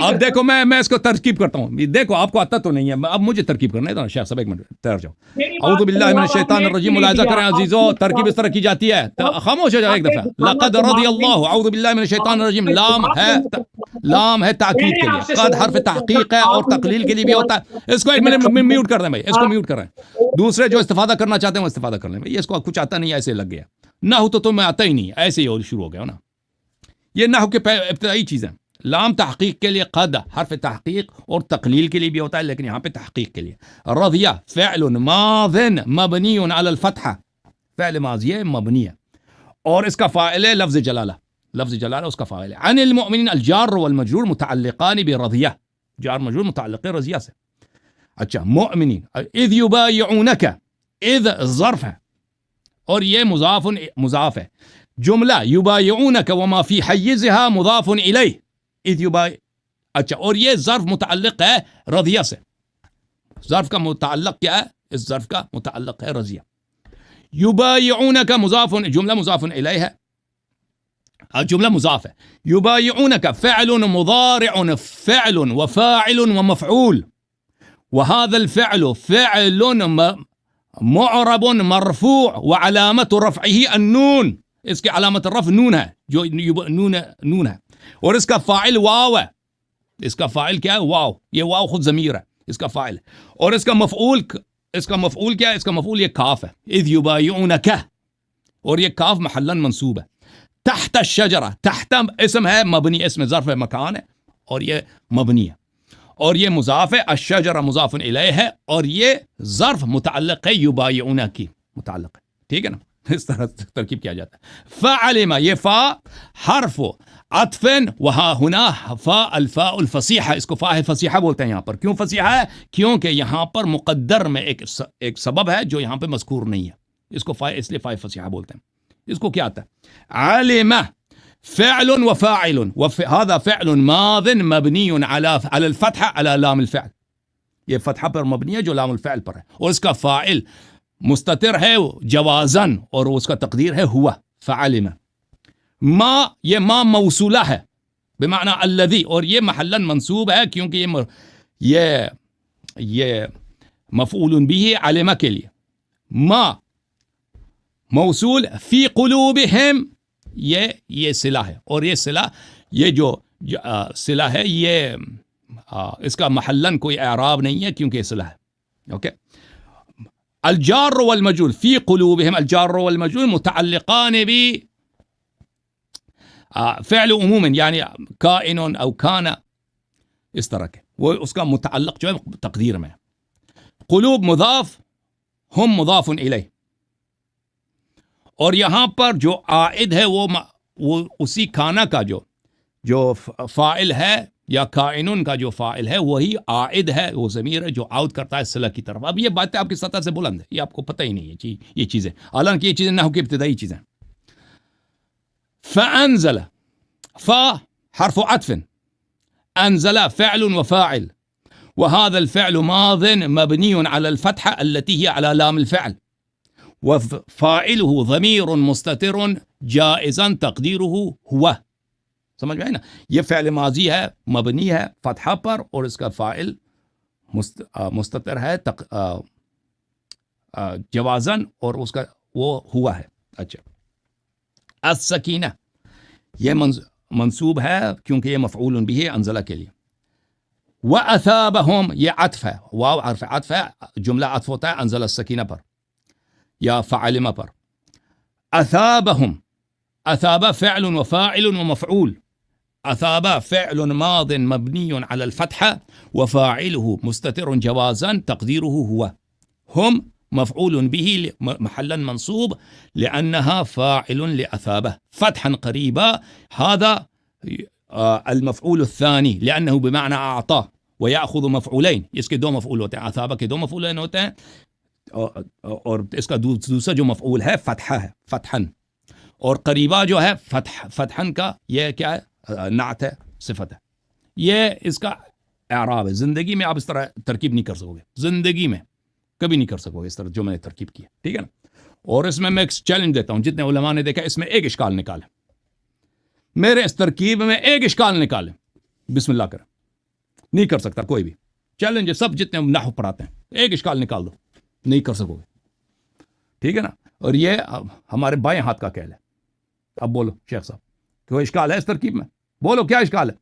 اب دیکھو میں اس کو ترکیب کرتا ہوں. دیکھو آپ کو آتا تو نہیں ہے, اب مجھے ترکیب کرنا ہے. تو شیخ صاحب ایک منٹ ٹھہر جاؤ. اعوذ باللہ من الشیطان الرجیم. ملاحظہ کریں عزیزو, ترکیب اس طرح کی جاتی ہے. خاموش ہو جاؤ ایک دفعہ. لقد رضی اللہ. اعوذ باللہ من الشیطان الرجیم. لام ہے تاکید کے لیے, قد حرف تحقیق ہے اور تقلیل کے لیے بھی ہوتا ہے. اس کو ایک منٹ میوٹ کر دیں بھائی, اس کو میوٹ کر رہے ہیں. دوسرے جو استفادہ کرنا چاہتے ہیں وہ استفادہ کر لیں بھائی. اس کو کچھ آتا نہیں, ایسے لگ گیا. نحو تو تمہیں آتا ہی نہیں, ایسے ہی شروع ہو گیا نا. یہ نحو کے ابتدائی چیزیں. لام تحقیق کے لیے, قد حرف تحقیق اور تقلیل کے لیے بھی ہوتا ہے, لیکن یہاں پہ تحقیق کے لیے. رضیہ فعل ماض مبنی علی الفتحہ, فعل ماضی ہے مبنی ہے, اور اس کا فاعل ہے لفظ جلالہ. لفظ جلالہ اس کا فاعل ہے. عن المؤمنین الجار والمجرور متعلقان برضیہ, جار مجرور متعلق ہے رضیہ سے. اچھا, مؤمنین. اذ یبایعونک, اذ ظرف ہے اور یہ مضاف ہے. جملہ یبایعونک وما فی حیزها مضاف الیہ. اذ یبایع, اچھا, اور یہ ظرف متعلق ہے رضیہ سے. ظرف کا متعلق کیا ہے؟ اس ظرف کا متعلق ہے رضیہ. یبایعونک مضاف, جملہ مضاف الیہ ہے, جملہ مضاف ہے. یبایعونک فعل مضارع فعل وفاعل ومفعول, وهذا الفعل فعل معرب مرفوع وعلامت رفعه النون. اس کے علامت رفع نون ہے, جو نون ہے, اور اس کا فاعل واو ہے. اس کا فاعل کیا ہے؟ واو. یہ واو خود ضمیر ہے, اس کا فاعل. اور اس کا مفعول کیا ہے؟ اس کا مفعول یہ کاف ہے. اذ یبایعونک, اور یہ کاف محلا منصوب ہے. تحت الشجرہ, تحت اسم ہے مبنی, اسم ظرف ہے مکان ہے, اور یہ مبنی ہے, اور یہ مضاف ہے. الشجرہ مضاف الیہ ہے, اور یہ ظرف متعلق ہے یبایعون کی, متعلق ہے. ٹھیک ہے نا, اس طرح ترکیب کیا جاتا ہے. فعلم, یہ فا حرف عطف, وہاں ہنا فا الفاء الفصیحہ. اس کو فا فصیحہ بولتے ہیں یہاں پر. کیوں فصیحہ ہے؟ کیونکہ یہاں پر مقدر میں ایک سبب ہے جو یہاں پہ مذکور نہیں ہے. اس کو اس لیے فا فصیحہ بولتے ہیں. اس کو کیا آتا ہے؟ علم فعل وفاعل, وهذا فعل ماض مبنی على الفتحة على لام الفعل. یہ فتحہ پر مبنی ہے جو لام الفعل پر ہے, اور اس کا فاعل مستتر ہے جوازن, اور اس کا تقدیر ہے ہوا. فعلم. ما, یہ ما موصولہ ہے بمعنى الذي, اور یہ محلا منصوب ہے کیونکہ یہ مفعول به علم کے لیے. ما موصول فی قلوبہم, یہ صلہ ہے, اور یہ صلہ, یہ جو صلہ ہے, یہ اس کا محلاً کوئی اعراب نہیں ہے کیونکہ یہ صلہ ہے. اوکے. الجار والمجرور فی قلوبہم, الجار والمجرور متعلقان بھی فعل عموما, یعنی کائن او کان, اس طرح کے, وہ اس کا متعلق جو ہے تقدیر میں. قلوب مضاف, ہم مضاف الیہ, اور یہاں پر جو عائد ہے وہ اسی کھانا کا جو فاعل ہے, یا کائنون کا جو فاعل ہے وہی عائد ہے, وہ ضمیر ہے جو عائد کرتا ہے صلہ کی طرف. اب یہ باتیں آپ کی سطح سے بلند ہے, یہ آپ کو پتہ ہی نہیں ہے یہ چیزیں, حالانکہ یہ چیزیں نحو کی ابتدائی چیزیں. فانزل, فا حرف عطف, انزل فعل وفاعل, وهذا الفعل ماض مبني على الفتحة التي هي على لام الفعل, وفاعله ضمیر مستتر جائزا تقدیرہ ہوا. سمجھ میں آئی نا, یہ فعل ماضی ہے مبنی ہے فتحہ پر, اور اس کا فاعل مستتر ہے جوازن, اور اس کا وہ ہوا ہے. اچھا. السکینہ, یہ منصوب ہے کیونکہ یہ مفعول بھی ہے انزلہ کے لیے. وَأَثَابَهُمْ, یہ عطف ہے, واو حرف عطف ہے, جملہ عطف ہوتا ہے انزل السکینہ پر یا فعلم پر. اثابہم, اثاب فعل وفاعل ومفعول. اثاب فعل ماض مبنی على الفتحة وفاعله مستتر جوازا تقدیرہ ہوا. ہم مفعول به محلا منصوب لأنها فاعل لأثابه فتحا قريبا. هذا المفعول الثاني لأنه بمعنى أعطى ويأخذ مفعولين. اس کے دو مفعول ہوتے ہیں, اثابہ کے دو مفعولین ہوتے ہیں, اور اس کا دوسرا جو مفعول ہے فتحہ ہے, فتحن, اور قریبہ جو ہے فتحن کا یہ کیا ہے؟ نعت ہے, صفت ہے. یہ اس کا اعراب ہے. زندگی میں آپ اس طرح ترکیب نہیں کر سکو گے, زندگی میں کبھی نہیں کر سکو گے اس طرح جو میں نے ترکیب کی ہے. ٹھیک ہے نا. اور اس میں ایک چیلنج دیتا ہوں, جتنے علماء نے دیکھا اس میں ایک اشکال نکالیں, میرے اس ترکیب میں ایک اشکال نکالیں, بسم اللہ کریں. نہیں کر سکتا کوئی بھی. چیلنج ہے سب جتنے نحو پڑھاتے ہیں, ایک اشکال نکال دو, نہیں کر سکو گے. ٹھیک ہے نا. اور یہ ہمارے بائیں ہاتھ کا کھیل ہے. اب بولو شیخ صاحب, کوئی اشکال ہے اس ترکیب میں؟ بولو کیا اشکال ہے؟